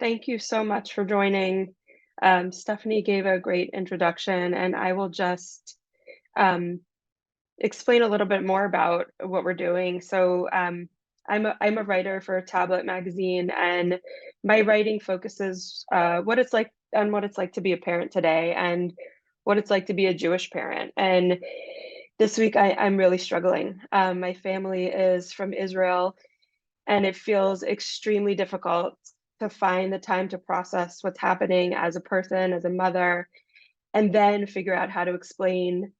Thank you so much for joining. Stephanie gave a great introduction, and I will just um, explain a little bit more about what we're doing. I'm a writer for Tablet magazine, and my writing focuses what it's like to be a parent today and what it's like to be a Jewish parent. And this week, I'm really struggling. My family is from Israel, and it feels extremely difficult to find the time to process what's happening as a person, as a mother, and then figure out how to explain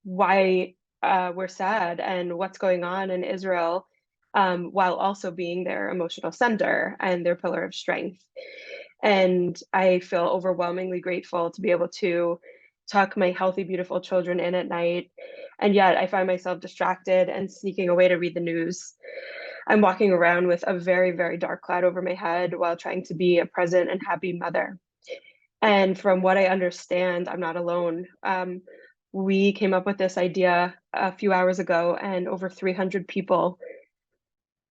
why we're sad and what's going on in Israel, while also being their emotional center and their pillar of strength. And I feel overwhelmingly grateful to be able to tuck my healthy, beautiful children in at night. And yet I find myself distracted and sneaking away to read the news. I'm walking around with a very, very dark cloud over my head while trying to be a present and happy mother. And from what I understand, I'm not alone. We came up with this idea a few hours ago, and over 300 people,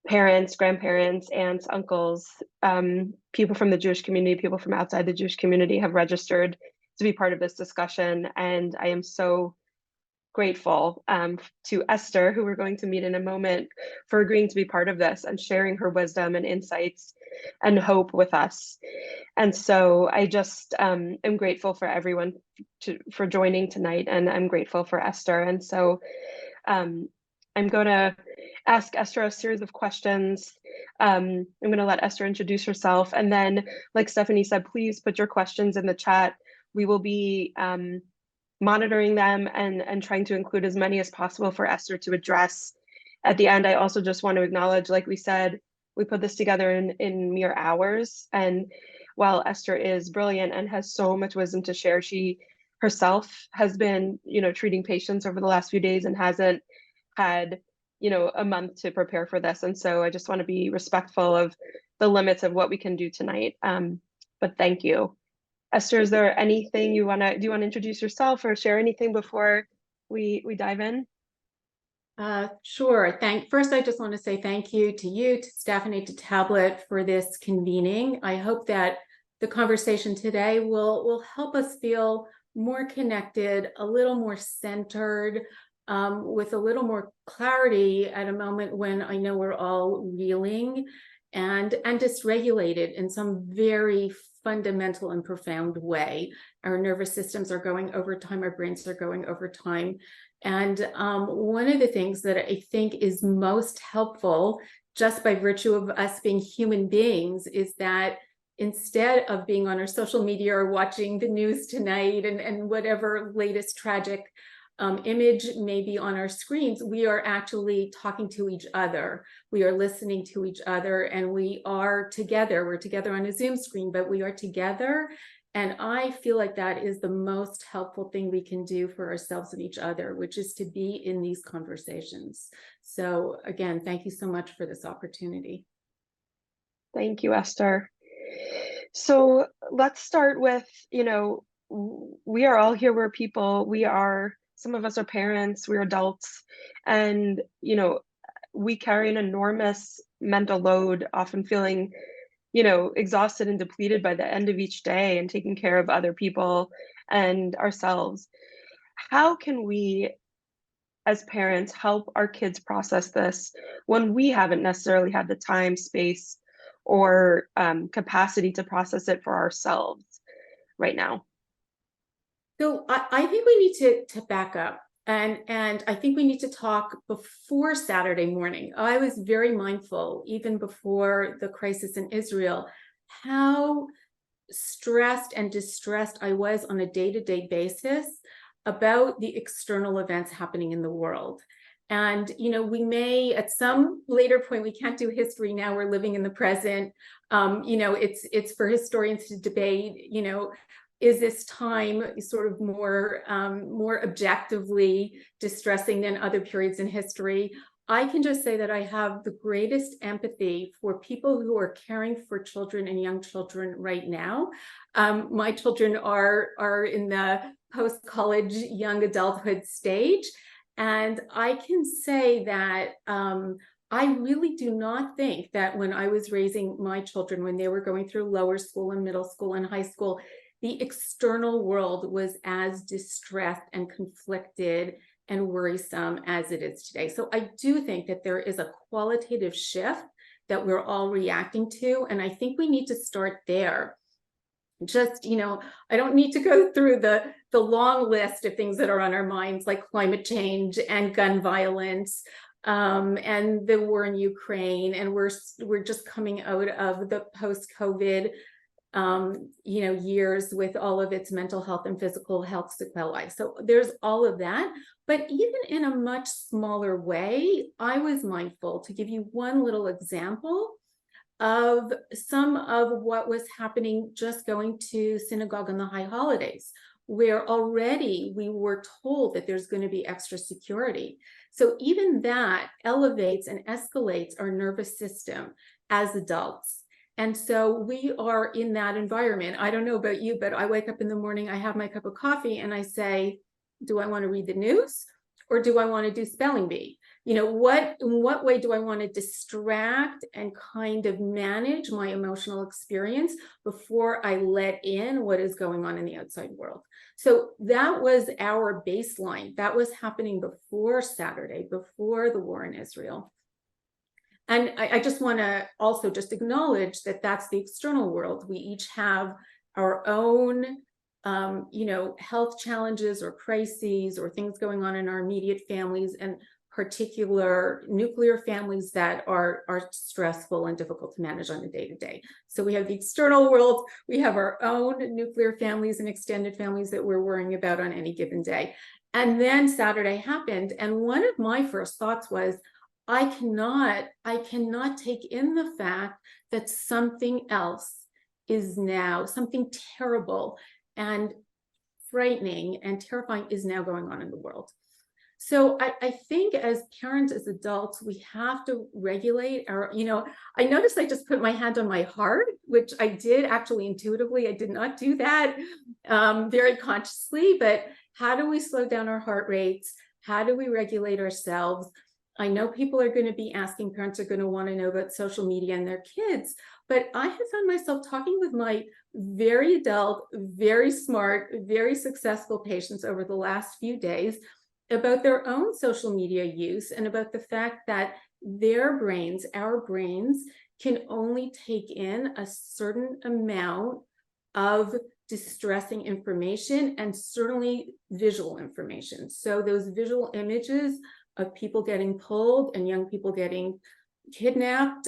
parents, grandparents, aunts, uncles, people from the Jewish community, people from outside the Jewish community have registered to be part of this discussion. And I am so grateful to Esther, who we're going to meet in a moment, for agreeing to be part of this and sharing her wisdom and insights and hope with us. And so I just am grateful for everyone for joining tonight, and I'm grateful for Esther. And so I'm going to ask Esther a series of questions. I'm going to let Esther introduce herself. And then, like Stephanie said, please put your questions in the chat. We will be monitoring them and trying to include as many as possible for Esther to address. At the end, I also just want to acknowledge, like we said, we put this together in mere hours. And while Esther is brilliant and has so much wisdom to share, she herself has been, treating patients over the last few days and hasn't had, a month to prepare for this. And so I just want to be respectful of the limits of what we can do tonight. But thank you. Esther, is there anything do you want to introduce yourself or share anything before we dive in? Sure. First, I just want to say thank you, to Stephanie, to Tablet for this convening. I hope that the conversation today will help us feel more connected, a little more centered, with a little more clarity at a moment when I know we're all reeling and dysregulated in some very fundamental and profound way. Our nervous systems are going over time, our brains are going over time. And one of the things that I think is most helpful, just by virtue of us being human beings, is that instead of being on our social media or watching the news tonight and whatever latest tragic image may be on our screens, we are actually talking to each other. We are listening to each other, and we are together. We're together on a Zoom screen, but we are together. And I feel like that is the most helpful thing we can do for ourselves and each other, which is to be in these conversations. So again, thank you so much for this opportunity. Thank you, Esther. So let's start with, we are all here. We're people. Some of us are parents, we're adults, and, we carry an enormous mental load, often feeling, exhausted and depleted by the end of each day and taking care of other people and ourselves. How can we, as parents, help our kids process this when we haven't necessarily had the time, space, or capacity to process it for ourselves right now? So I think we need to back up. And I think we need to talk before Saturday morning. I was very mindful, even before the crisis in Israel, how stressed and distressed I was on a day-to-day basis about the external events happening in the world. And, we may, at some later point, we can't do history now, we're living in the present. It's for historians to debate, is this time sort of more objectively distressing than other periods in history? I can just say that I have the greatest empathy for people who are caring for children and young children right now. My children are in the post-college young adulthood stage. And I can say that I really do not think that when I was raising my children, when they were going through lower school and middle school and high school, the external world was as distressed and conflicted and worrisome as it is today. So I do think that there is a qualitative shift that we're all reacting to. And I think we need to start there. Just, I don't need to go through the long list of things that are on our minds, like climate change and gun violence, and the war in Ukraine. And we're just coming out of the post-COVID years with all of its mental health and physical health sequelae. So there's all of that. But even in a much smaller way, I was mindful to give you one little example of some of what was happening just going to synagogue on the high holidays, where already we were told that there's going to be extra security. So even that elevates and escalates our nervous system as adults. And so we are in that environment. I don't know about you, but I wake up in the morning, I have my cup of coffee, and I say, do I want to read the news or do I want to do spelling bee? In what way do I want to distract and kind of manage my emotional experience before I let in what is going on in the outside world? So that was our baseline. That was happening before Saturday, before the war in Israel. And I just want to also just acknowledge that that's the external world. We each have our own, health challenges or crises or things going on in our immediate families, and particular nuclear families that are stressful and difficult to manage on a day-to-day. So we have the external world, we have our own nuclear families and extended families that we're worrying about on any given day. And then Saturday happened, and one of my first thoughts was, I cannot take in the fact that something else is now, something terrible and frightening and terrifying is now going on in the world. So I think as parents, as adults, we have to regulate our, I noticed I just put my hand on my heart, which I did actually intuitively. I did not do that very consciously, but how do we slow down our heart rates? How do we regulate ourselves? I know people are going to be asking, parents are going to want to know about social media and their kids, but I have found myself talking with my very adult, very smart, very successful patients over the last few days about their own social media use and about the fact that their brains, our brains, can only take in a certain amount of distressing information and certainly visual information. So those visual images of people getting pulled and young people getting kidnapped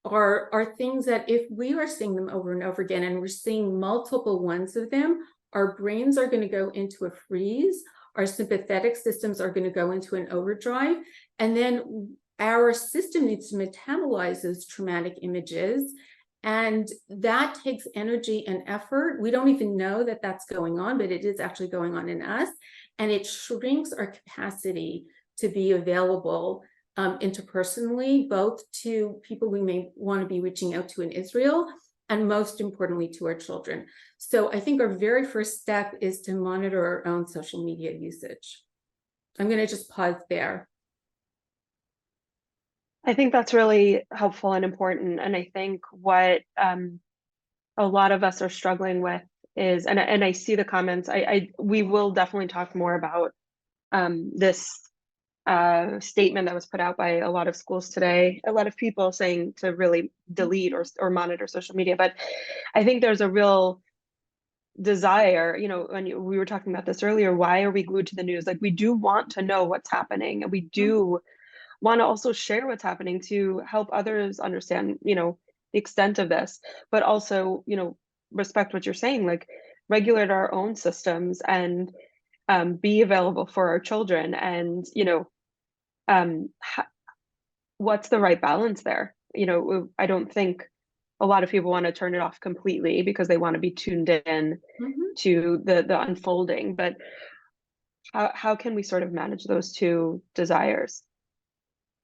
are things that if we are seeing them over and over again, and we're seeing multiple ones of them, our brains are going to go into a freeze. Our sympathetic systems are going to go into an overdrive. And then our system needs to metabolize those traumatic images. And that takes energy and effort. We don't even know that that's going on, but it is actually going on in us. And it shrinks our capacity to be available interpersonally, both to people we may want to be reaching out to in Israel, and most importantly, to our children. So I think our very first step is to monitor our own social media usage. I'm going to just pause there. I think that's really helpful and important. And I think what a lot of us are struggling with is, and I see the comments, we will definitely talk more about this statement that was put out by a lot of schools today, a lot of people saying to really delete or monitor social media. But I think there's a real desire, and we were talking about this earlier, why are we glued to the news? Like, we do want to know what's happening, and we do want to also share what's happening to help others understand, the extent of this, but also, respect what you're saying, like regulate our own systems and be available for our children. And, what's the right balance there? I don't think a lot of people want to turn it off completely because they want to be tuned in to the unfolding, but how can we sort of manage those two desires?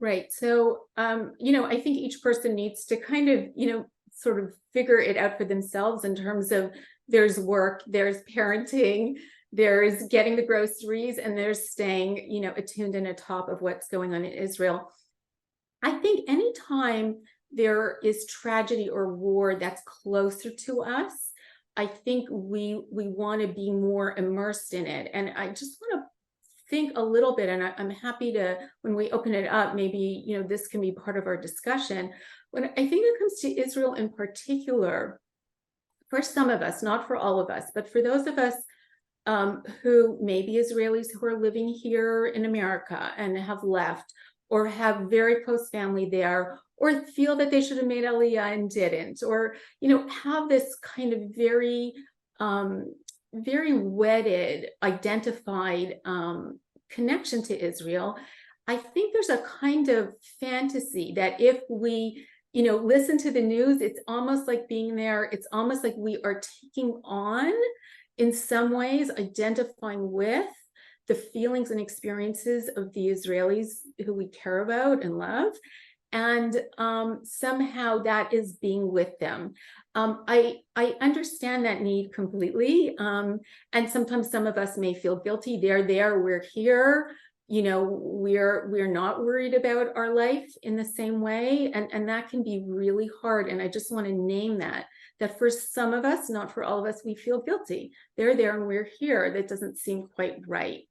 Right. So, I think each person needs to kind of, sort of figure it out for themselves in terms of there's work, there's parenting, there's getting the groceries, and there's staying, attuned and atop of what's going on in Israel. I think anytime there is tragedy or war that's closer to us, I think we want to be more immersed in it. And I just want to think a little bit, and I'm happy to, when we open it up, maybe, this can be part of our discussion. When I think it comes to Israel in particular, for some of us, not for all of us, but for those of us who may be Israelis who are living here in America and have left, or have very close family there, or feel that they should have made Aliyah and didn't, or have this kind of very very wedded, identified connection to Israel. I think there's a kind of fantasy that if we listen to the news, it's almost like being there. It's almost like we are taking on, in some ways, identifying with the feelings and experiences of the Israelis who we care about and love. And somehow that is being with them. I understand that need completely. And sometimes some of us may feel guilty. They're there, we're here. We're not worried about our life in the same way. And that can be really hard. And I just want to name that for some of us, not for all of us, we feel guilty. They're there and we're here. That doesn't seem quite right.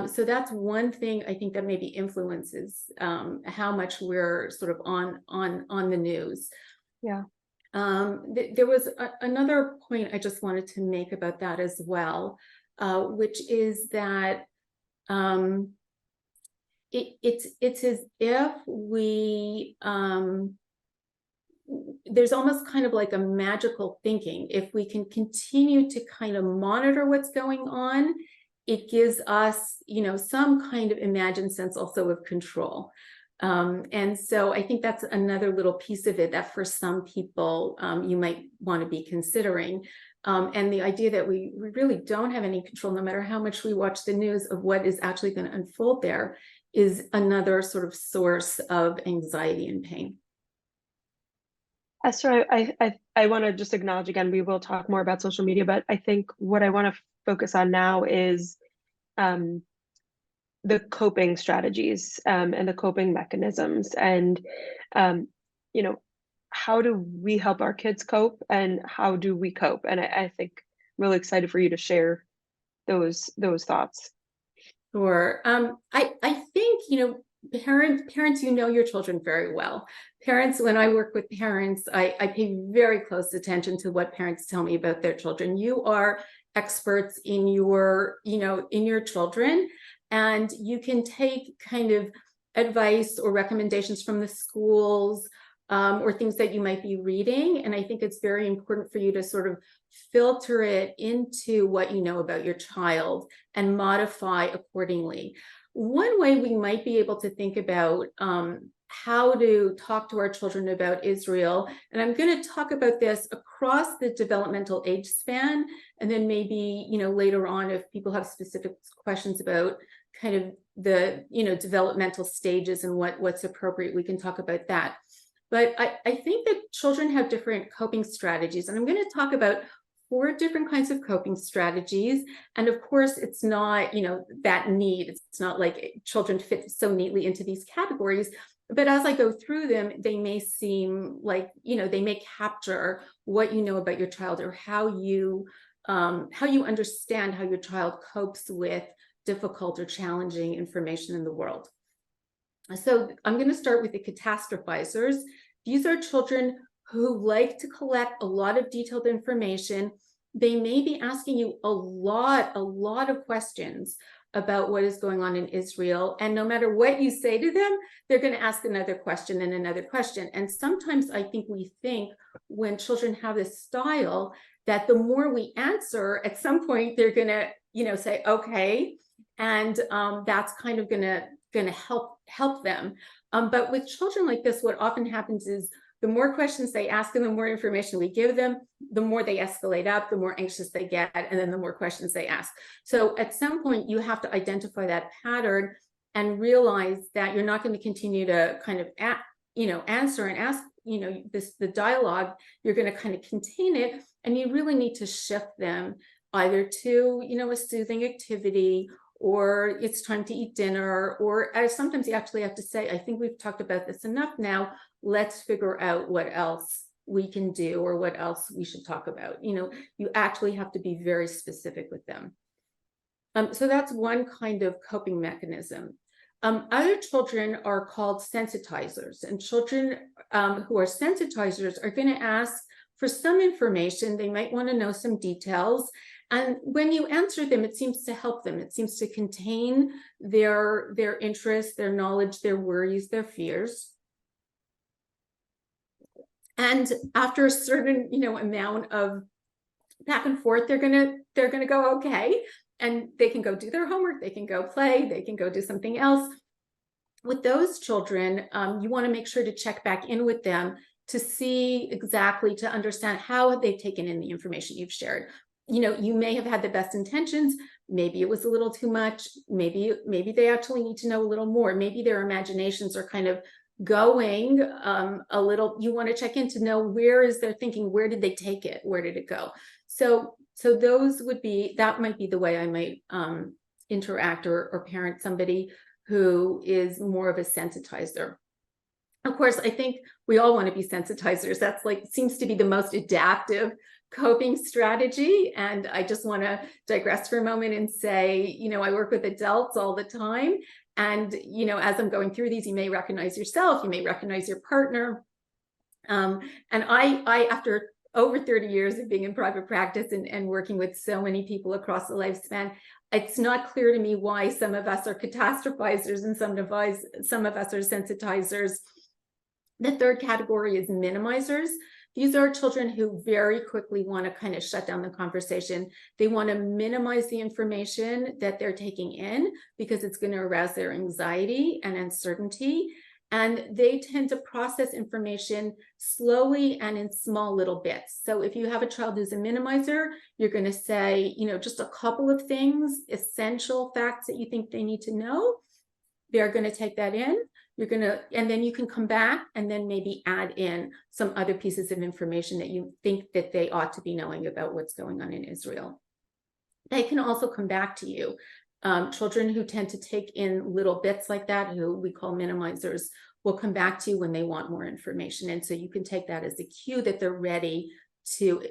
So that's one thing I think that maybe influences how much we're sort of on the news. Yeah. There was another point I just wanted to make about that as well, which is that it's as if we there's almost kind of like a magical thinking. If we can continue to kind of monitor what's going on, it gives us, some kind of imagined sense also of control. And so I think that's another little piece of it that for some people you might want to be considering. And the idea that we really don't have any control, no matter how much we watch the news, of what is actually going to unfold there, is another sort of source of anxiety and pain. Esther, I want to just acknowledge again, we will talk more about social media, but I think what I want to focus on now is the coping strategies and the coping mechanisms, and how do we help our kids cope, and how do we cope? And I think I'm really excited for you to share those thoughts. Sure. I think, parents, your children very well. Parents, when I work with parents, I pay very close attention to what parents tell me about their children. You are experts in your children, and you can take kind of advice or recommendations from the schools, or things that you might be reading. And I think it's very important for you to sort of filter it into what you know about your child and modify accordingly. One way we might be able to think about how to talk to our children about Israel, and I'm going to talk about this across the developmental age span, and then maybe later on, if people have specific questions about kind of the developmental stages and what's appropriate, we can talk about that. But I think that children have different coping strategies, and I'm going to talk about 4 different kinds of coping strategies. And of course, it's not, that neat. It's not like children fit so neatly into these categories. But as I go through them, they may seem like, they may capture what you know about your child, or how you understand how your child copes with difficult or challenging information in the world. So I'm going to start with the catastrophizers. These are children who like to collect a lot of detailed information. They may be asking you a lot of questions about what is going on in Israel. And no matter what you say to them, they're going to ask another question and another question. And sometimes I think we think, when children have this style, that the more we answer, at some point they're going to, say, okay. And that's kind of going to help them. But with children like this, what often happens is, the more questions they ask and the more information we give them, the more they escalate up, the more anxious they get, and then the more questions they ask. So at some point, you have to identify that pattern and realize that you're not going to continue to kind of answer and ask the dialogue. You're going to kind of contain it, and you really need to shift them either to, a soothing activity, or it's time to eat dinner, or sometimes you actually have to say, I think we've talked about this enough now, let's figure out what else we can do or what else we should talk about. You actually have to be very specific with them. So that's one kind of coping mechanism. Other children are called sensitizers, and children who are sensitizers are going to ask for some information. They might want to know some details. And when you answer them, it seems to help them. It seems to contain their interests, their knowledge, their worries, their fears. And after a certain, amount of back and forth, they're gonna go okay, and they can go do their homework, they can go play, they can go do something else. With those children, you want to make sure to check back in with them to see exactly, to understand how they've taken in the information you've shared. You may have had the best intentions. Maybe it was a little too much. Maybe they actually need to know a little more. Maybe their imaginations are kind of going a little. You want to check in to know, where is their thinking? Where did they take it? Where did it go? So those that might be the way I might interact or parent somebody who is more of a sensitizer. Of course, I think we all want to be sensitizers. That's seems to be the most adaptive coping strategy. And I just want to digress for a moment and say, I work with adults all the time. And, as I'm going through these, you may recognize yourself, you may recognize your partner. And I, after over 30 years of being in private practice and working with so many people across the lifespan, it's not clear to me why some of us are catastrophizers and some of us are sensitizers. The third category is minimizers. These are children who very quickly want to kind of shut down the conversation. They want to minimize the information that they're taking in because it's going to arouse their anxiety and uncertainty. And they tend to process information slowly and in small little bits. So if you have a child who's a minimizer, you're going to say, just a couple of things, essential facts that you think they need to know. They're going to take that in. And then you can come back and then maybe add in some other pieces of information that you think that they ought to be knowing about what's going on in Israel. They can also come back to you. Children who tend to take in little bits like that, who we call minimizers, will come back to you when they want more information. And so you can take that as a cue that they're ready to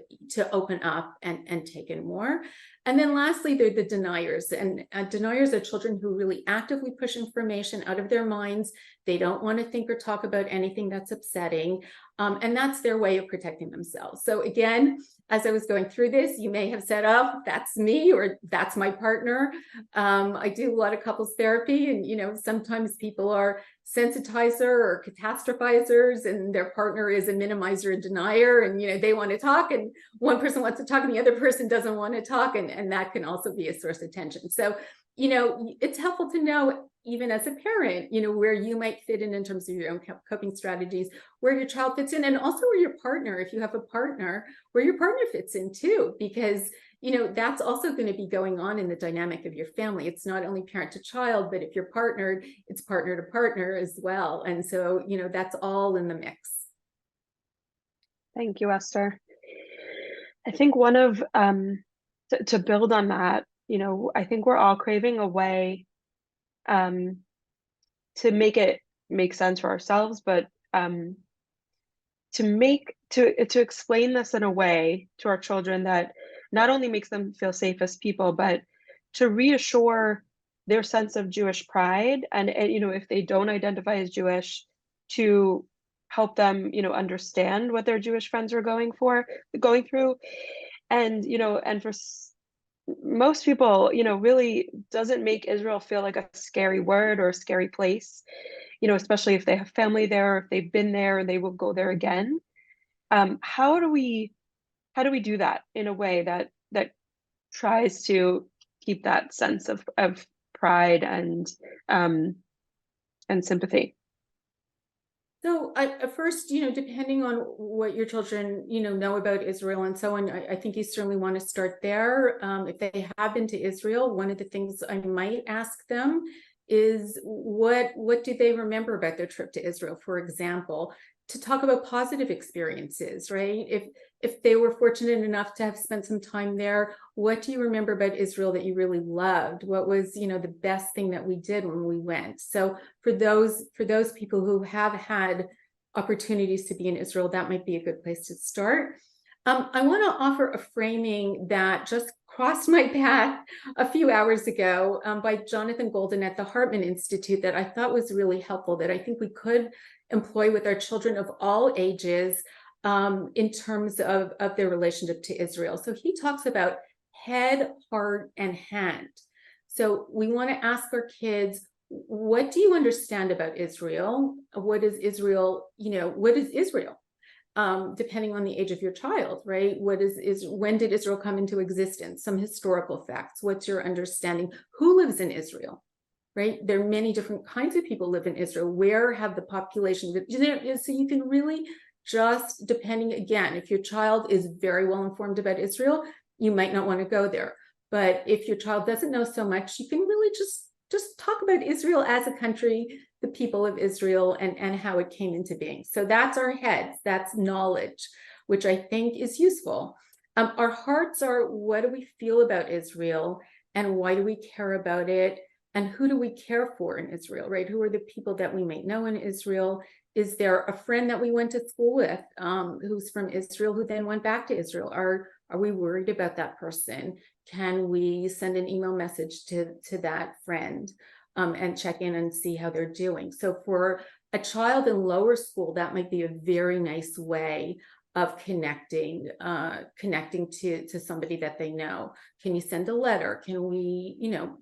open up and take in more. And then lastly, they're the deniers. And deniers are children who really actively push information out of their minds. They don't want to think or talk about anything that's upsetting. And that's their way of protecting themselves. So again, as I was going through this, you may have said, oh, that's me, or that's my partner. I do a lot of couples therapy, and sometimes people are sensitizer or catastrophizers, and their partner is a minimizer and denier, and they want to talk, and one person wants to talk and the other person doesn't want to talk, and that can also be a source of tension. So it's helpful to know, even as a parent, where you might fit in terms of your own coping strategies, where your child fits in, and also where your partner, if you have a partner, where your partner fits in too, because that's also going to be going on in the dynamic of your family. It's not only parent to child, but if you're partnered, it's partner to partner as well. And so, that's all in the mix. Thank you, Esther. I think one of, to build on that, I think we're all craving a way to make it make sense for ourselves, but to explain this in a way to our children that not only makes them feel safe as people, but to reassure their sense of Jewish pride, and if they don't identify as Jewish, to help them understand what their Jewish friends are going through, and and for most people, really doesn't make Israel feel like a scary word or a scary place, especially if they have family there, or if they've been there and they will go there again. How do we do that in a way that tries to keep that sense of pride and sympathy? So first, depending on what your children, know about Israel and so on, I think you certainly want to start there. If they have been to Israel, one of the things I might ask them is what do they remember about their trip to Israel? For example, to talk about positive experiences, right? If they were fortunate enough to have spent some time there, what do you remember about Israel that you really loved? What was, the best thing that we did when we went? So for those people who have had opportunities to be in Israel, that might be a good place to start. I want to offer a framing that just crossed my path a few hours ago by Jonathan Golden at the Hartman Institute that I thought was really helpful, that I think we could employ with our children of all ages in terms of their relationship to Israel. So he talks about head, heart, and hand. So we want to ask our kids, what do you understand about Israel? What is Israel? What is Israel? Depending on the age of your child, right? When did Israel come into existence? Some historical facts. What's your understanding? Who lives in Israel, right? There are many different kinds of people live in Israel. Where have the population? So you can really just, depending, again, if your child is very well informed about Israel, you might not want to go there. But if your child doesn't know so much, you can really just talk about Israel as a country, the people of Israel, and how it came into being. So that's our heads, that's knowledge, which I think is useful. Our hearts are, what do we feel about Israel, and why do we care about it, and who do we care for in Israel, right? Who are the people that we might know in Israel? Is there a friend that we went to school with who's from Israel who then went back to Israel? Are we worried about that person? Can we send an email message to that friend and check in and see how they're doing? So for a child in lower school, that might be a very nice way of connecting to somebody that they know. Can you send a letter? Can we,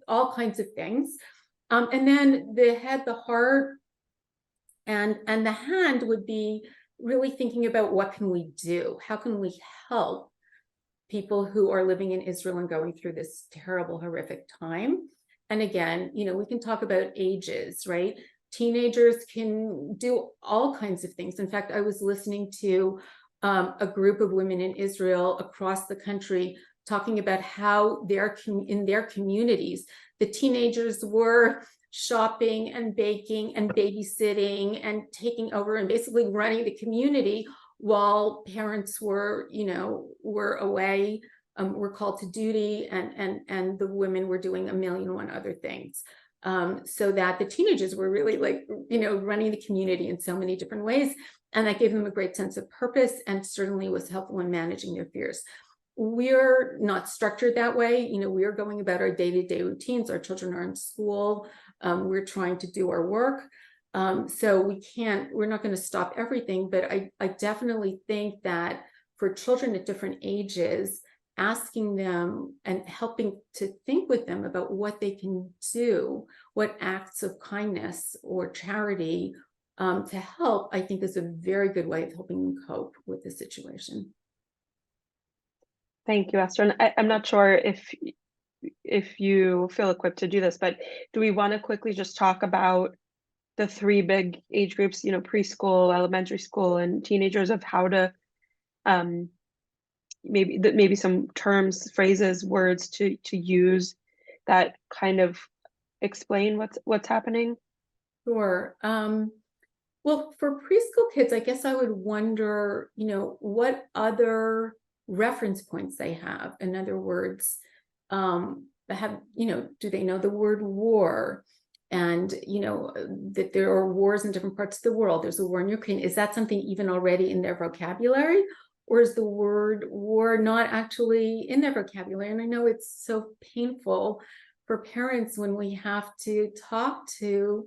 all kinds of things. And then the head, the heart, and the hand would be really thinking about, what can we do? How can we help people who are living in Israel and going through this terrible, horrific time? And again, we can talk about ages, right? Teenagers can do all kinds of things. In fact, I was listening to a group of women in Israel across the country talking about how in their communities, the teenagers were shopping and baking and babysitting and taking over and basically running the community, while parents were away, were called to duty, and the women were doing a million and one other things. So that the teenagers were really running the community in so many different ways. And that gave them a great sense of purpose, and certainly was helpful in managing their fears. We're not structured that way. We are going about our day-to-day routines. Our children are in school. We're trying to do our work. So we're not going to stop everything, but I definitely think that for children at different ages, asking them and helping to think with them about what they can do, what acts of kindness or charity to help, I think is a very good way of helping them cope with the situation. Thank you, Esther. And I'm not sure if you feel equipped to do this, but do we want to quickly just talk about the three big age groups, preschool, elementary school, and teenagers, of how to maybe some terms, phrases, words to use that kind of explain what's happening? Sure. Well, for preschool kids, I guess I would wonder, what other reference points they have. In other words, do they know the word war? And, that there are wars in different parts of the world. There's a war in Ukraine. Is that something even already in their vocabulary? Or is the word war not actually in their vocabulary? And I know it's so painful for parents when we have to talk to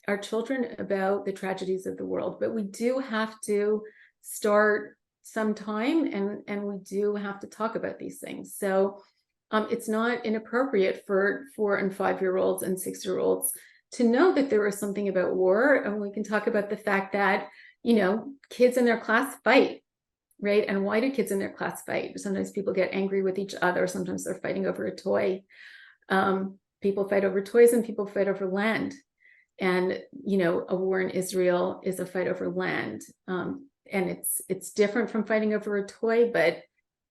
our children about the tragedies of the world, but we do have to start sometime, and we do have to talk about these things. So it's not inappropriate for 4- and 5-year-olds and 6-year-olds to know that there is something about war, and we can talk about the fact that kids in their class fight, right? And why do kids in their class fight? Sometimes people get angry with each other. Sometimes they're fighting over a toy. People fight over toys, and people fight over land. And a war in Israel is a fight over land, and it's different from fighting over a toy, but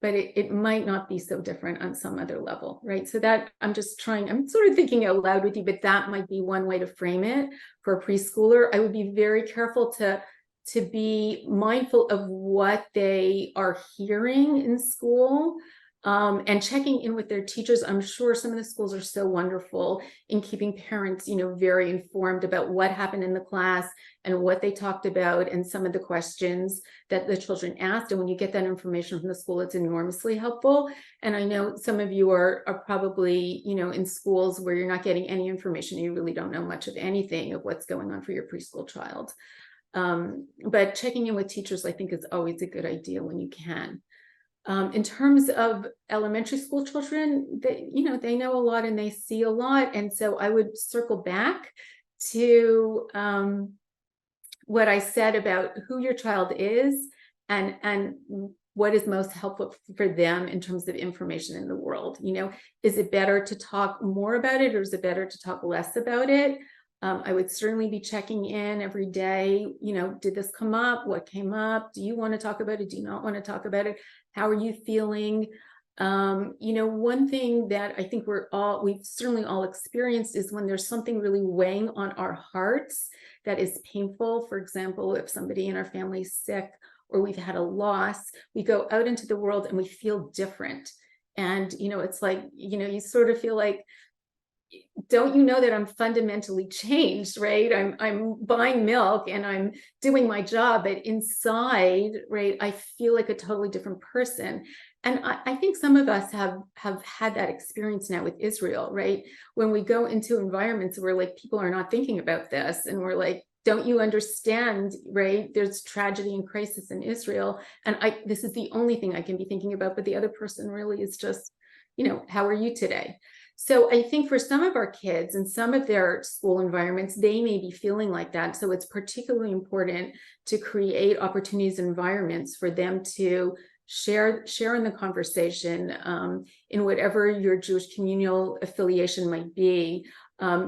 it might not be so different on some other level, right? So that I'm sort of thinking out loud with you, but that might be one way to frame it for a preschooler. I would be very careful to to be mindful of what they are hearing in school, and checking in with their teachers. I'm sure some of the schools are so wonderful in keeping parents, very informed about what happened in the class and what they talked about and some of the questions that the children asked. And when you get that information from the school, it's enormously helpful. And I know some of you are probably, in schools where you're not getting any information. You really don't know much of anything of what's going on for your preschool child. But checking in with teachers, I think, is always a good idea when you can. In terms of elementary school children, they know a lot and they see a lot. And so I would circle back to what I said about who your child is and what is most helpful for them in terms of information in the world. Is it better to talk more about it, or is it better to talk less about it? I would certainly be checking in every day. Did this come up? What came up? Do you want to talk about it? Do you not want to talk about it? How are you feeling? One thing that I think we've certainly all experienced is when there's something really weighing on our hearts that is painful. For example, if somebody in our family is sick or we've had a loss, we go out into the world and we feel different. And, it's like, you sort of feel like, don't you know that I'm fundamentally changed, right? I'm buying milk and I'm doing my job, but inside, right, I feel like a totally different person. And I think some of us have had that experience now with Israel, right? When we go into environments where like people are not thinking about this, and we're like, don't you understand, right? There's tragedy and crisis in Israel, and this is the only thing I can be thinking about, but the other person really is just, how are you today? So I think for some of our kids and some of their school environments, they may be feeling like that. So it's particularly important to create opportunities and environments for them to share in the conversation, in whatever your Jewish communal affiliation might be.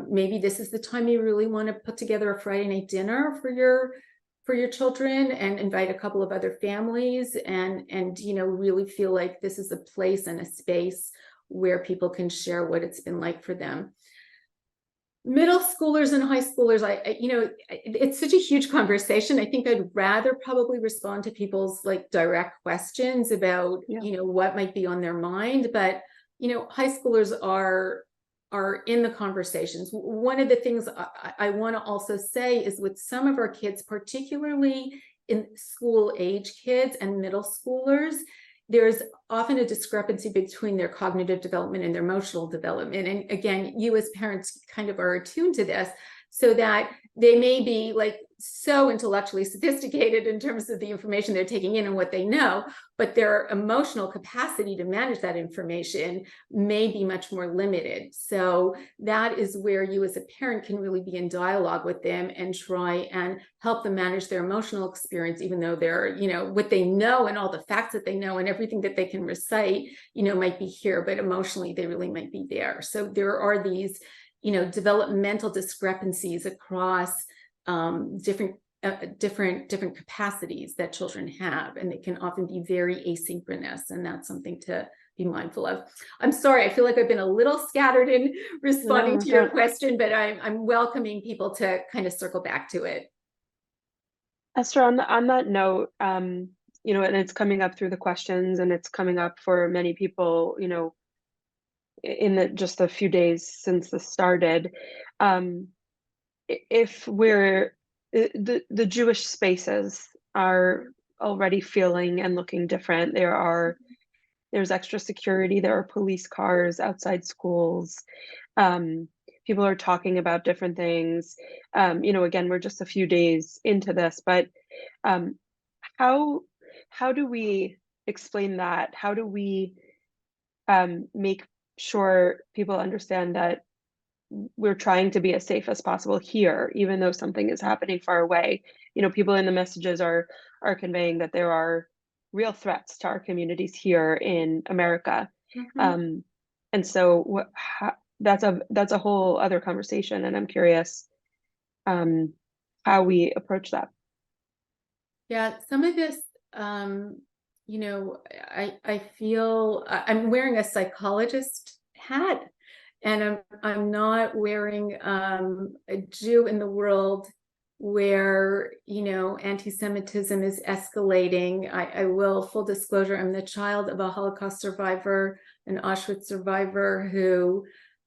Maybe this is the time you really want to put together a Friday night dinner for your children and invite a couple of other families and really feel like this is a place and a space where people can share what it's been like for them. Middle schoolers and high schoolers, it's such a huge conversation. I think I'd rather probably respond to people's like direct questions about, what might be on their mind. But, high schoolers are in the conversations. One of the things I want to also say is with some of our kids, particularly in school age kids and middle schoolers, there's often a discrepancy between their cognitive development and their emotional development. And again, you as parents kind of are attuned to this, so that they may be like so intellectually sophisticated in terms of the information they're taking in and what they know, but their emotional capacity to manage that information may be much more limited. So that is where you as a parent can really be in dialogue with them and try and help them manage their emotional experience, even though they're, what they know and all the facts that they know and everything that they can recite, might be here, but emotionally they really might be there. So there are these developmental discrepancies across different capacities that children have, and they can often be very asynchronous, and that's something to be mindful of. I'm sorry, I feel like I've been a little scattered in responding to your question, but I'm welcoming people to kind of circle back to it. Esther, on that note, and it's coming up through the questions, and it's coming up for many people, in just a few days since this started. If the Jewish spaces are already feeling and looking different, there's extra security, there are police cars outside schools, people are talking about different things. Again, we're just a few days into this, but how do we explain that? How do we make sure people understand that we're trying to be as safe as possible here, even though something is happening far away? People in the messages are conveying that there are real threats to our communities here in America. Mm-hmm. And so that's a whole other conversation, and I'm curious how we approach that. Yeah, some of this, I feel I'm wearing a psychologist hat, and I'm not wearing a Jew in the world where, anti-Semitism is escalating. I will, full disclosure, I'm the child of a Holocaust survivor, an Auschwitz survivor who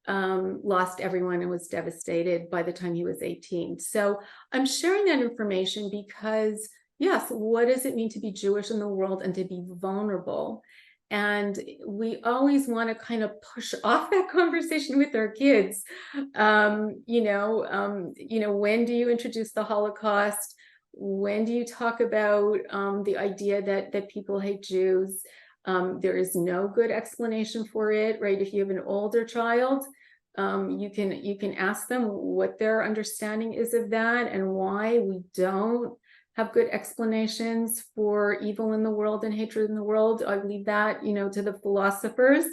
lost everyone and was devastated by the time he was 18. So I'm sharing that information because, yes, what does it mean to be Jewish in the world and to be vulnerable? And we always want to kind of push off that conversation with our kids. When do you introduce the Holocaust? When do you talk about the idea that people hate Jews? There is no good explanation for it, right? If you have an older child, you can ask them what their understanding is of that and why. We don't have good explanations for evil in the world and hatred in the world. I leave that, to the philosophers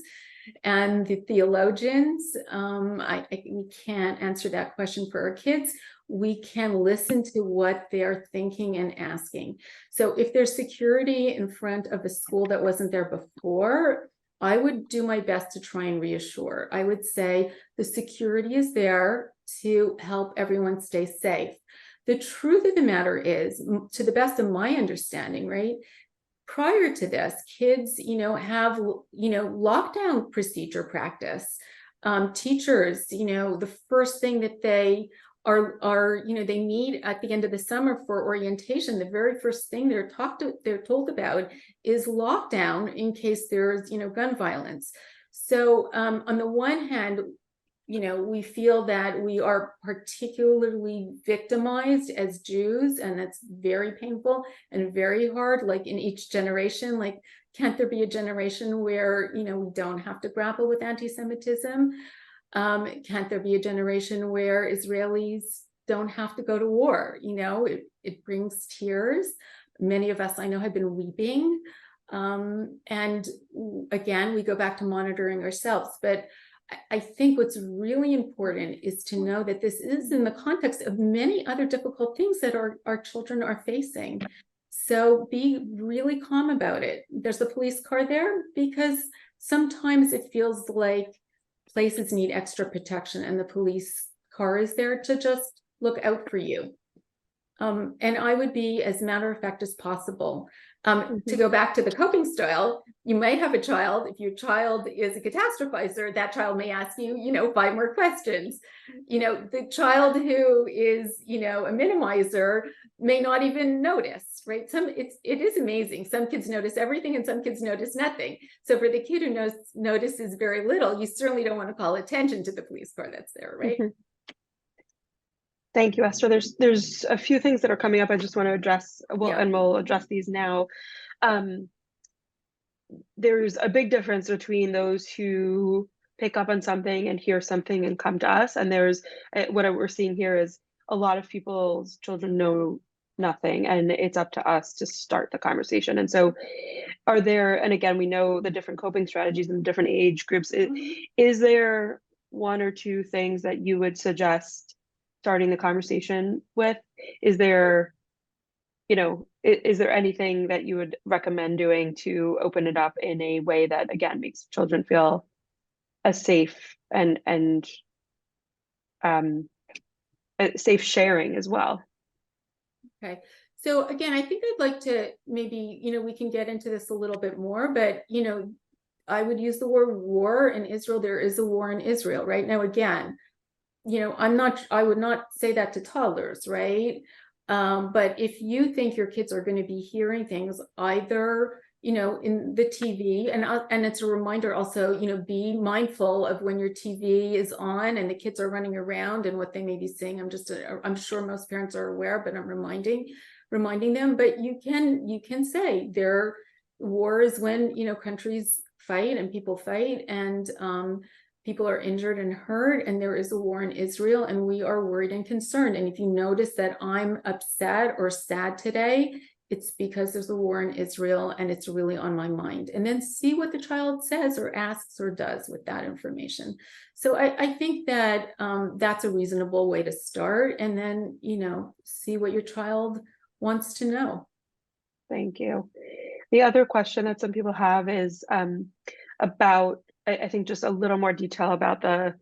and the theologians. We can't answer that question for our kids. We can listen to what they're thinking and asking. So if there's security in front of a school that wasn't there before, I would do my best to try and reassure. I would say the security is there to help everyone stay safe. The truth of the matter is, to the best of my understanding, right, prior to this, kids, have, lockdown procedure practice. Teachers, the first thing that they are, they need at the end of the summer for orientation, the very first thing they're told about is lockdown in case there's, gun violence. So on the one hand, we feel that we are particularly victimized as Jews, and that's very painful and very hard. Like in each generation, like, can't there be a generation where, we don't have to grapple with anti-Semitism? Can't there be a generation where Israelis don't have to go to war? It brings tears. Many of us I know have been weeping. And again, we go back to monitoring ourselves. But I think what's really important is to know that this is in the context of many other difficult things that our children are facing. So be really calm about it. There's a police car there because sometimes it feels like places need extra protection and the police car is there to just look out for you. And I would be as matter of fact as possible. To go back to the coping style, you might have a child. If your child is a catastrophizer, that child may ask you, 5 more questions. The child who is, a minimizer may not even notice, right? It is amazing. Some kids notice everything and some kids notice nothing. So for the kid who notices very little, you certainly don't want to call attention to the police car that's there, right? Mm-hmm. Thank you, Esther. There's a few things that are coming up I just want to address, and we'll address these now. There's a big difference between those who pick up on something and hear something and come to us, and there's what we're seeing here is a lot of people's children know nothing, and it's up to us to start the conversation. And so are there, and again, we know the different coping strategies in different age groups. Is there 1 or 2 things that you would suggest starting the conversation with? Is there anything that you would recommend doing to open it up in a way that again makes children feel as safe and safe sharing as well? Okay. So again, I think I'd like to maybe, we can get into this a little bit more, but, I would use the word war in Israel. There is a war in Israel right now. Again, I would not say that to toddlers, right? But if you think your kids are going to be hearing things either, in the TV, and it's a reminder also, be mindful of when your TV is on and the kids are running around and what they may be seeing. I'm sure most parents are aware, but I'm reminding them. But you can say war is when, countries fight and people fight and, people are injured and hurt, and there is a war in Israel, and we are worried and concerned. And if you notice that I'm upset or sad today, it's because there's a war in Israel and it's really on my mind. And then see what the child says or asks or does with that information. So I think that that's a reasonable way to start, and then, see what your child wants to know. Thank you. The other question that some people have is about, I think, just a little more detail about the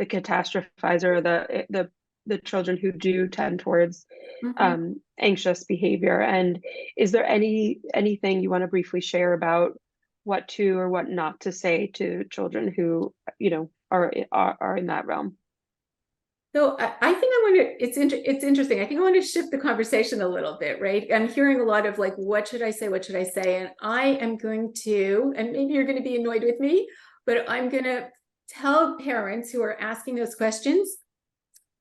catastrophizer, the the children who do tend towards Mhm. anxious behavior. And is there anything you want to briefly share about what to or what not to say to children who, are in that realm? So I think I want to, it's interesting. I think I want to shift the conversation a little bit, right? I'm hearing a lot of like, what should I say? What should I say? And I am going to, and maybe you're going to be annoyed with me, but I'm going to tell parents who are asking those questions,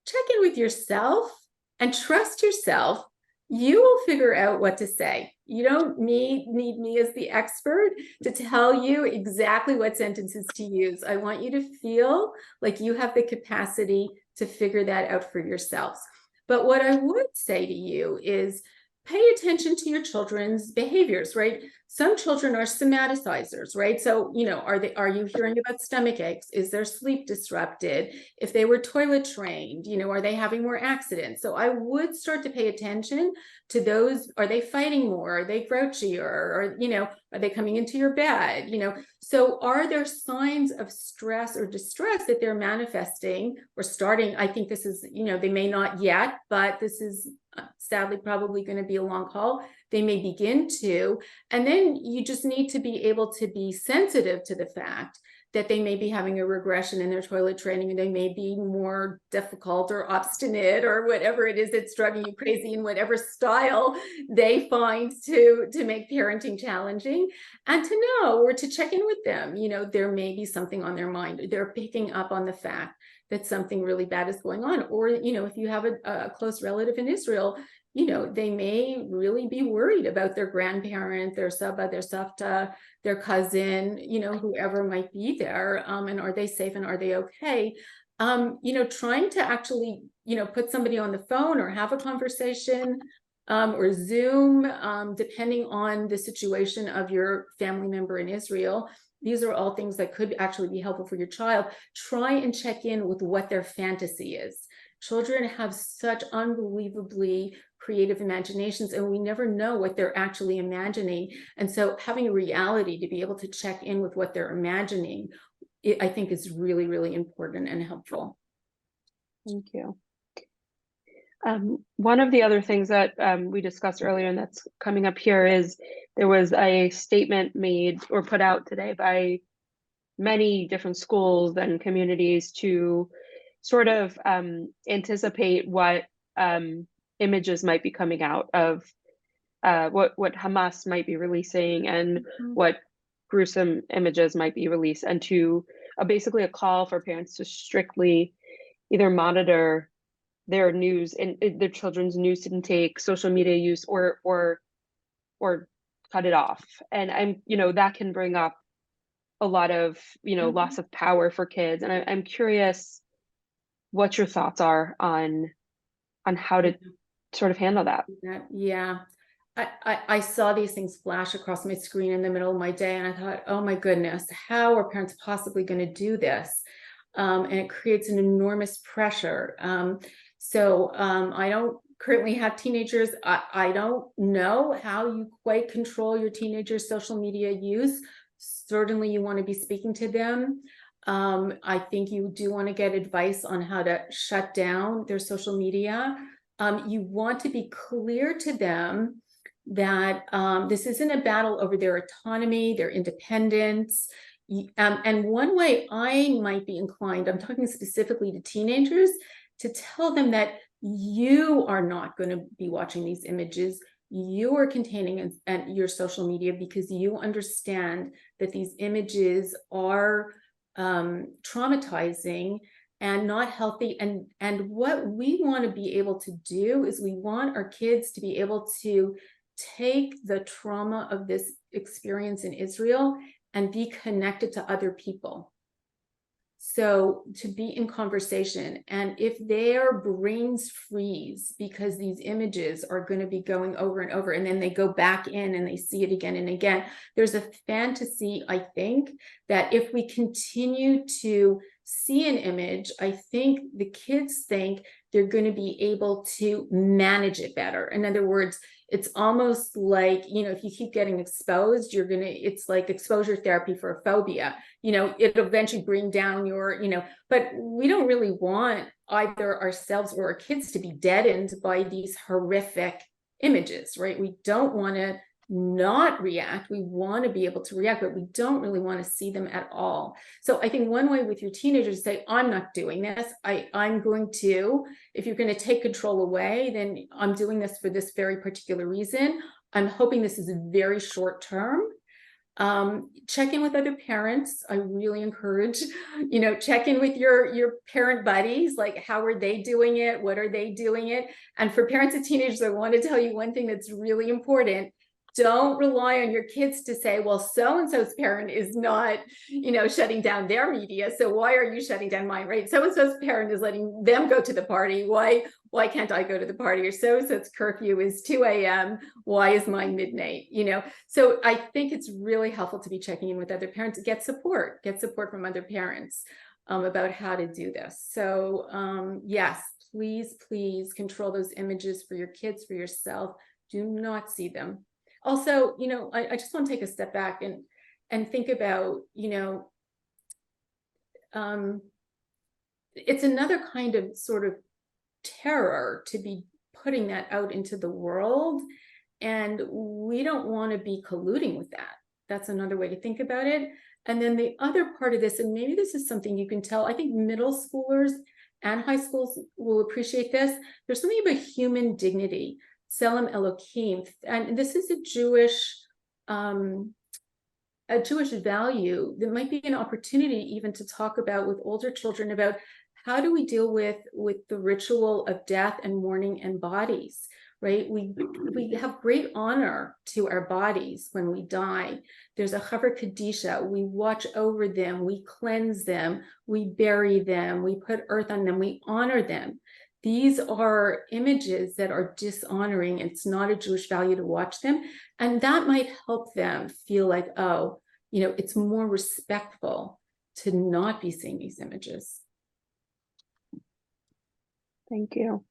check in with yourself and trust yourself. You will figure out what to say. You don't need me as the expert to tell you exactly what sentences to use. I want you to feel like you have the capacity to figure that out for yourselves. But what I would say to you is pay attention to your children's behaviors, right? Some children are somaticizers, right? So, are you hearing about stomach aches? Is their sleep disrupted? If they were toilet trained, are they having more accidents? So I would start to pay attention to those. Are they fighting more? Are they grouchy? Or are they coming into your bed? So are there signs of stress or distress that they're manifesting or starting? I think this is, they may not yet, but this is sadly probably going to be a long haul. They may begin to, and then you just need to be able to be sensitive to the fact that they may be having a regression in their toilet training, and they may be more difficult or obstinate or whatever it is that's driving you crazy in whatever style they find to make parenting challenging. And to know or to check in with them, there may be something on their mind. They're picking up on the fact that something really bad is going on. Or, if you have a close relative in Israel, they may really be worried about their grandparent, their saba, their savta, their cousin, whoever might be there. And are they safe and are they okay? Trying to actually, put somebody on the phone or have a conversation or Zoom, depending on the situation of your family member in Israel. These are all things that could actually be helpful for your child. Try and check in with what their fantasy is. Children have such unbelievably creative imaginations, and we never know what they're actually imagining. And so having a reality to be able to check in with what they're imagining, I think is really, really important and helpful. Thank you. One of the other things that we discussed earlier and that's coming up here is there was a statement made or put out today by many different schools and communities to sort of anticipate what images might be coming out of what Hamas might be releasing and what gruesome images might be released, and to basically a call for parents to strictly either monitor their news and their children's news intake, social media use, or cut it off. And that can bring up a lot of loss of power for kids. And I'm curious what your thoughts are on how to sort of handle that. Yeah. I saw these things flash across my screen in the middle of my day, and I thought, oh my goodness, how are parents possibly going to do this? And it creates an enormous pressure. So I don't currently have teenagers. I don't know how you quite control your teenagers' social media use. Certainly you want to be speaking to them. I think you do want to get advice on how to shut down their social media. You want to be clear to them that this isn't a battle over their autonomy, their independence. And one way I might be inclined, I'm talking specifically to teenagers, to tell them that you are not going to be watching these images. You are containing your social media because you understand that these images are traumatizing and not healthy. And what we want to be able to do is we want our kids to be able to take the trauma of this experience in Israel and be connected to other people. So to be in conversation, and if their brains freeze because these images are going to be going over and over, and then they go back in and they see it again and again, there's a fantasy, I think, that if we continue to see an image, I think the kids think they're going to be able to manage it better. In other words, it's almost like, if you keep getting exposed, it's like exposure therapy for a phobia. It'll eventually bring down but we don't really want either ourselves or our kids to be deadened by these horrific images, right? We don't want to not react. We want to be able to react, but we don't really want to see them at all. So I think one way with your teenagers is say, I'm not doing this. I'm going to, if you're going to take control away, then I'm doing this for this very particular reason. I'm hoping this is very short term. Check in with other parents. I really encourage, check in with your parent buddies, like how are they doing it? What are they doing it? And for parents of teenagers, I want to tell you one thing that's really important. Don't rely on your kids to say, well, so-and-so's parent is not, shutting down their media. So why are you shutting down mine, right? So-and-so's parent is letting them go to the party. Why can't I go to the party? Or so-and-so's curfew is 2 a.m. Why is mine midnight? So I think it's really helpful to be checking in with other parents, get support from other parents about how to do this. So yes, please control those images for your kids, for yourself. Do not see them. Also, I just want to take a step back and think about, it's another kind of sort of terror to be putting that out into the world. And we don't want to be colluding with that. That's another way to think about it. And then the other part of this, and maybe this is something you can tell, I think middle schoolers and high schools will appreciate this. There's something about human dignity. Selam Elohim, and this is a Jewish value that might be an opportunity even to talk about with older children about how do we deal with the ritual of death and mourning and bodies, right? We have great honor to our bodies when we die. There's a chaver kadisha. We watch over them, we cleanse them, we bury them, we put earth on them, we honor them. These are images that are dishonoring. It's not a Jewish value to watch them. And that might help them feel like, oh, it's more respectful to not be seeing these images. Thank you.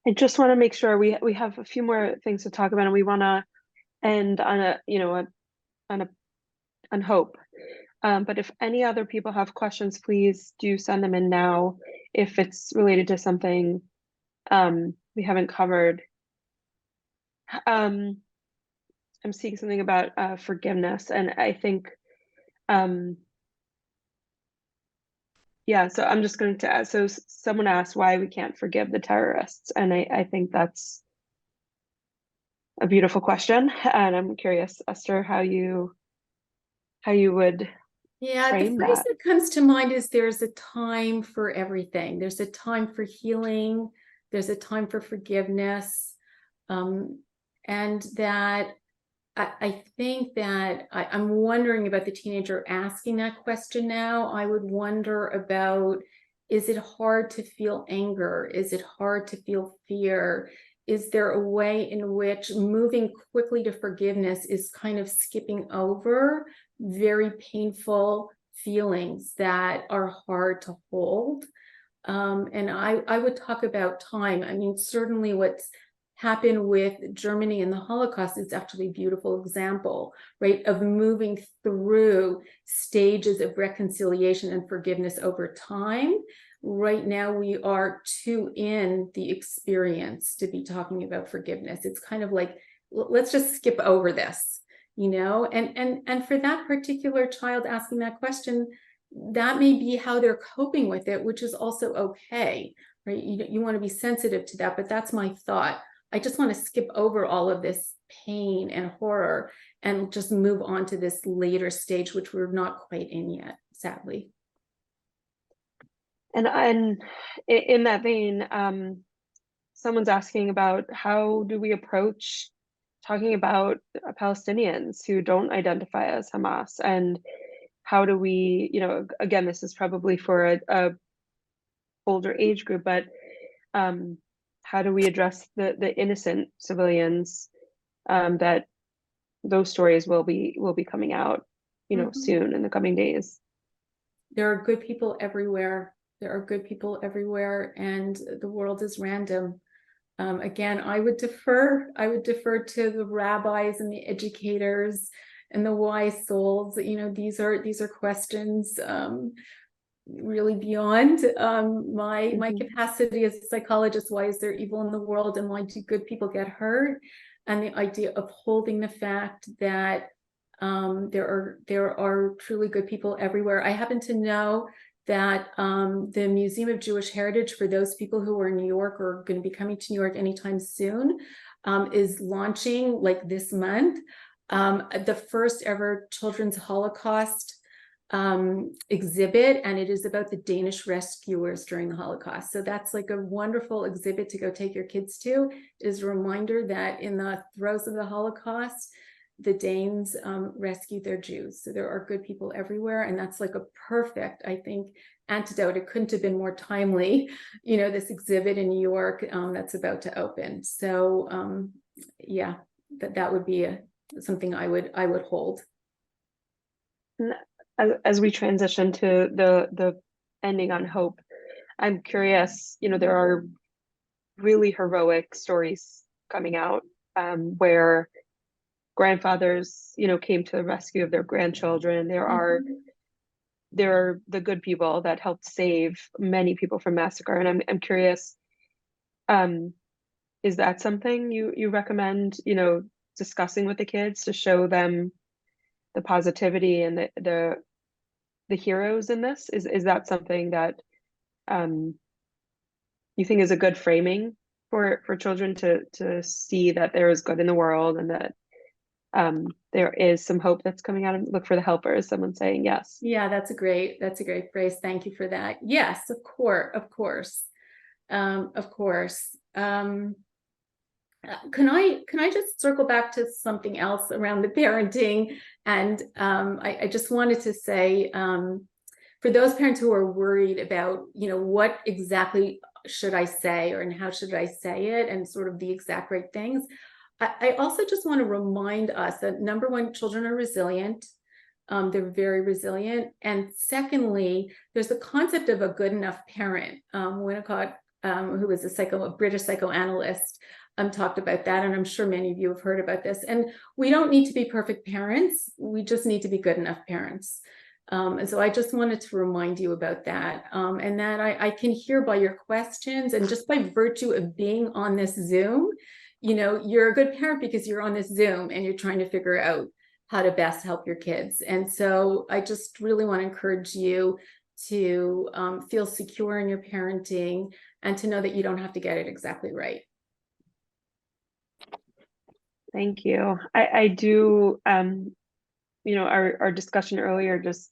I just want to make sure we have a few more things to talk about, and we want to end on hope. But if any other people have questions, please do send them in now if it's related to something we haven't covered. I'm seeing something about forgiveness, and I think so I'm just going to add, so someone asked why we can't forgive the terrorists, and I think that's a beautiful question, and I'm curious, Esther, how you would frame the phrase that. that comes to mind is there's a time for everything. There's a time for healing. There's a time for forgiveness. And that I think that I'm wondering about the teenager asking that question now. I would wonder about, is it hard to feel anger? Is it hard to feel fear? Is there a way in which moving quickly to forgiveness is kind of skipping over very painful feelings that are hard to hold? And I would talk about time. I mean, certainly what's happened with Germany and the Holocaust is actually a beautiful example, right, of moving through stages of reconciliation and forgiveness over time. Right now, we are too in the experience to be talking about forgiveness. It's kind of like, let's just skip over this, and for that particular child asking that question, that may be how they're coping with it, which is also okay, right? You want to be sensitive to that, but that's my thought. I just want to skip over all of this pain and horror and just move on to this later stage, which we're not quite in yet, sadly. And in that vein, someone's asking about how do we approach talking about Palestinians who don't identify as Hamas, and how do we, again, this is probably for a older age group, but how do we address the innocent civilians that those stories will be coming out, soon in the coming days? there are good people everywhere. There are good people everywhere, and the world is random. Again, I would defer to the rabbis and the educators and the wise souls. These are questions really beyond my capacity as a psychologist. Why is there evil in the world, and why do good people get hurt? And the idea of holding the fact that there are truly good people everywhere. I happen to know that the Museum of Jewish Heritage, for those people who are in New York or are going to be coming to New York anytime soon, is launching, like this month, the first ever children's Holocaust exhibit, and it is about the Danish rescuers during the Holocaust. So that's like a wonderful exhibit to go take your kids to. It is a reminder that in the throes of the Holocaust, the Danes rescued their Jews. So there are good people everywhere, and that's like a perfect, I think, antidote. It couldn't have been more timely, this exhibit in New York that's about to open. So yeah, that would be something I would hold. As we transition to the ending on hope, I'm curious, there are really heroic stories coming out where grandfathers, came to the rescue of their grandchildren. There are the good people that helped save many people from massacre. And I'm curious, is that something you recommend, discussing with the kids to show them the positivity and the heroes in this? Is that something that you think is a good framing for children to see that there is good in the world, and that there is some hope that's coming out? And look for the helpers, someone saying yes. Yeah, that's a great phrase. Thank you for that. Yes, of course. Can I just circle back to something else around the parenting? And I just wanted to say, for those parents who are worried about, what exactly should I say, and how should I say it, and sort of the exact right things, I also just want to remind us that, number one, children are resilient. They're very resilient. And secondly, there's the concept of a good enough parent. Winnicott, who was a British psychoanalyst, talked about that. And I'm sure many of you have heard about this. And we don't need to be perfect parents. We just need to be good enough parents. And so I just wanted to remind you about that. And that I can hear by your questions, and just by virtue of being on this Zoom, you're a good parent because you're on this Zoom and you're trying to figure out how to best help your kids. And so I just really want to encourage you to feel secure in your parenting, and to know that you don't have to get it exactly right. Thank you. I do, our discussion earlier just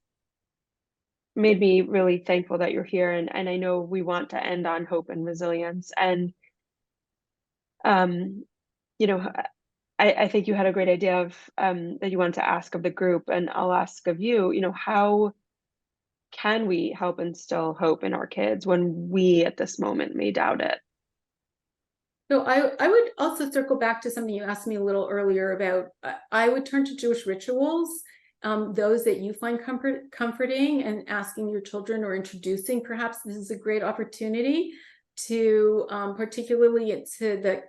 made me really thankful that you're here. And I know we want to end on hope and resilience. And, I think you had a great idea of that you wanted to ask of the group, and I'll ask of you, how can we help instill hope in our kids when we at this moment may doubt it? So I would also circle back to something you asked me a little earlier about. I would turn to Jewish rituals, those that you find comforting, and asking your children, or introducing. Perhaps this is a great opportunity to, particularly to the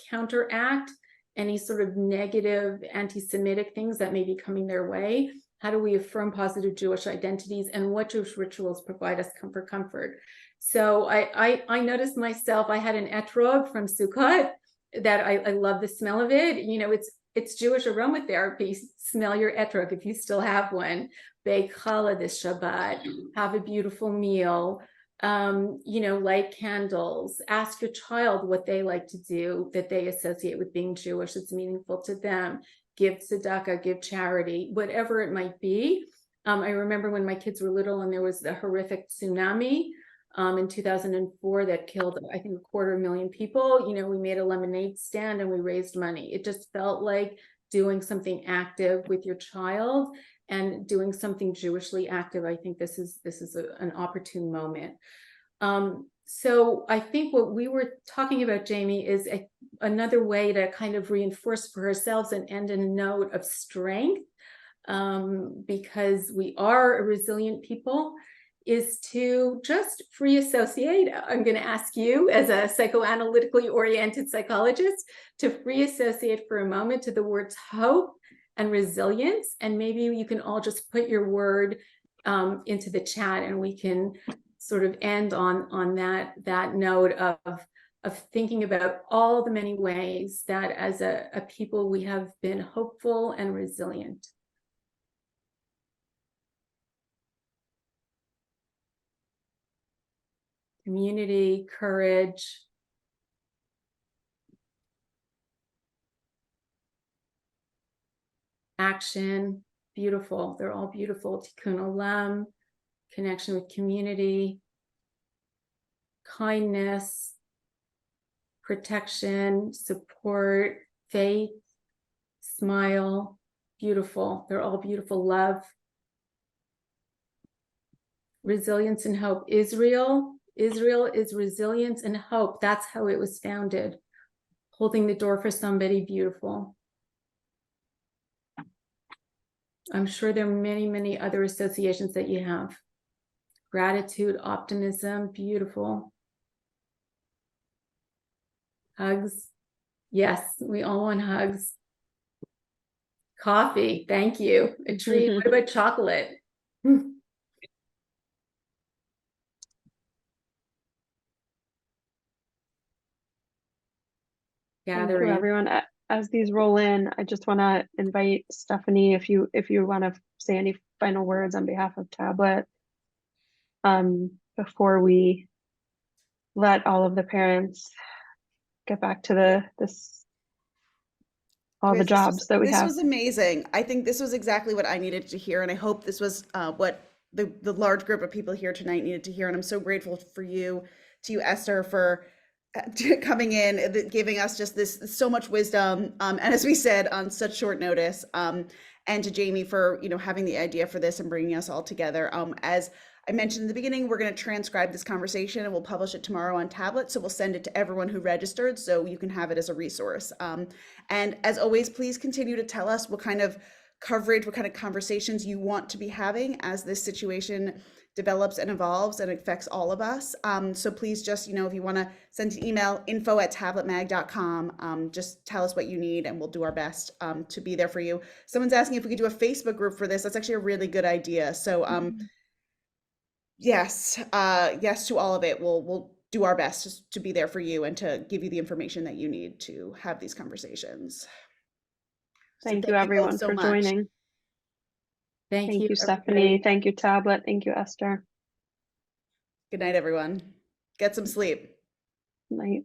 counteract any sort of negative anti-Semitic things that may be coming their way. How do we affirm positive Jewish identities, and what Jewish rituals provide us comfort? So I noticed myself, I had an etrog from Sukkot that I love the smell of it. It's Jewish aromatherapy. Smell your etrog if you still have one. Bake challah this Shabbat. Have a beautiful meal. Light candles. Ask your child what they like to do that they associate with being Jewish. It's meaningful to them. Give tzedakah, give charity, whatever it might be. I remember when my kids were little, and there was the horrific tsunami in 2004 that killed, I think, 250,000 people. We made a lemonade stand and we raised money. It just felt like doing something active with your child, and doing something Jewishly active. I think this is an opportune moment. So I think what we were talking about, Jamie, is another way to kind of reinforce for ourselves and end in a note of strength. because we are a resilient people, is to just free associate. I'm going to ask you, as a psychoanalytically oriented psychologist, to free associate for a moment to the words hope and resilience. And maybe you can all just put your word into the chat, and we can sort of end on that note of thinking about all the many ways that as a people we have been hopeful and resilient. Community, courage, action, beautiful. They're all beautiful. Tikkun olam, connection with community, kindness, protection, support, faith, smile, beautiful. They're all beautiful. Love, resilience and hope. Israel is resilience and hope. That's how it was founded. Holding the door for somebody, beautiful. I'm sure there are many, many other associations that you have. Gratitude, optimism, beautiful. Hugs. Yes, we all want hugs. Coffee, thank you. A treat. What about chocolate? Thank you, everyone. As these roll in, I just want to invite Stephanie, if you want to say any final words on behalf of Tablet, before we let all of the parents get back to the Chris, jobs that we have. This was amazing. I think this was exactly what I needed to hear, and I hope this was what the large group of people here tonight needed to hear. And I'm so grateful for you, to you, Esther, for coming in, giving us just this so much wisdom, and as we said, on such short notice, and to Jamie for having the idea for this and bringing us all together. As I mentioned in the beginning, we're going to transcribe this conversation and we'll publish it tomorrow on Tablet. So we'll send it to everyone who registered so you can have it as a resource. And as always, please continue to tell us what kind of coverage, what kind of conversations you want to be having as this situation develops and evolves and affects all of us. So please just, if you want to send an email, info@tabletmag.com, just tell us what you need and we'll do our best to be there for you. Someone's asking if we could do a Facebook group for this. That's actually a really good idea. So yes, yes to all of it. We'll do our best to be there for you and to give you the information that you need to have these conversations. Thank you everyone for joining. Thank you, Stephanie. Thank you, Tablet. Thank you, Esther. Good night, everyone. Get some sleep. Night.